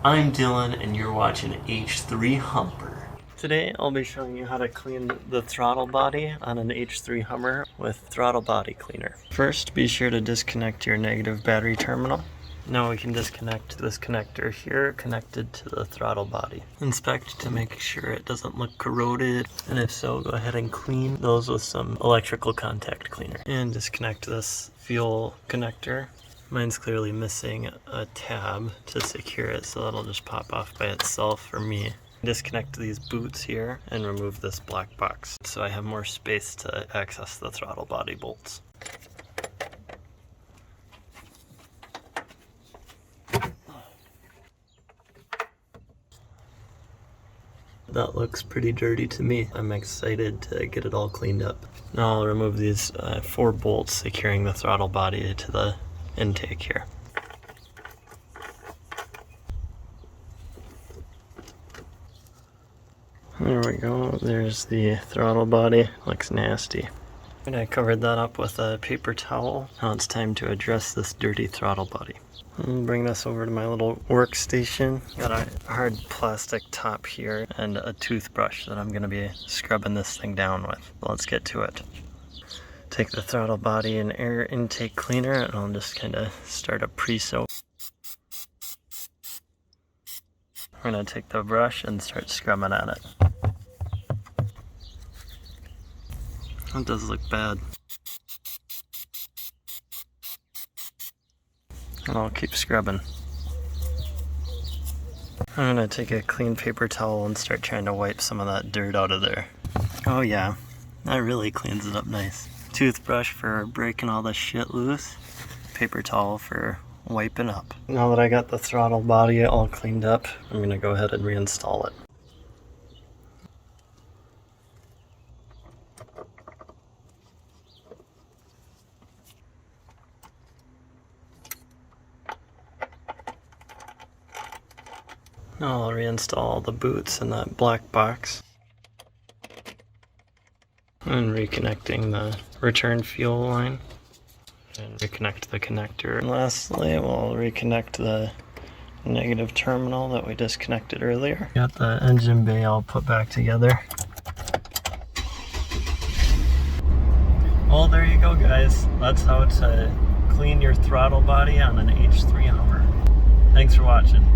I'm Dylan and you're watching H3 Humper. Today I'll be showing you how to clean the throttle body on an H3 Hummer with throttle body cleaner. First, be sure to disconnect your negative battery terminal. Now we can disconnect this connector here connected to the throttle body. Inspect to make sure it doesn't look corroded, and if so, go ahead and clean those with some electrical contact cleaner. And disconnect this fuel connector. Mine's clearly missing a tab to secure it, so that'll just pop off by itself for me. Disconnect these boots here and remove this black box so I have more space to access the throttle body bolts. That looks pretty dirty to me. I'm excited to get it all cleaned up. Now I'll remove these 4 bolts securing the throttle body to the intake here. There we go, there's the throttle body. Looks nasty. And I covered that up with a paper towel. Now it's time to address this dirty throttle body. I'll bring this over to my little workstation. Got a hard plastic top here and a toothbrush that I'm going to be scrubbing this thing down with. Let's get to it. Take the throttle body and air intake cleaner and I'll just kind of start a pre-soak. I'm going to take the brush and start scrubbing at it. That does look bad. And I'll keep scrubbing. I'm going to take a clean paper towel and start trying to wipe some of that dirt out of there. Oh yeah, that really cleans it up nice. Toothbrush for breaking all the shit loose. Paper towel for wiping up. Now that I got the throttle body all cleaned up, I'm going to go ahead and reinstall it. Now I'll reinstall the boots in that black box. And reconnecting the return fuel line. And reconnect the connector. And lastly, we'll reconnect the negative terminal that we disconnected earlier. Got the engine bay all put back together. Well, there you go, guys. That's how to clean your throttle body on an H3 Hummer. Thanks for watching.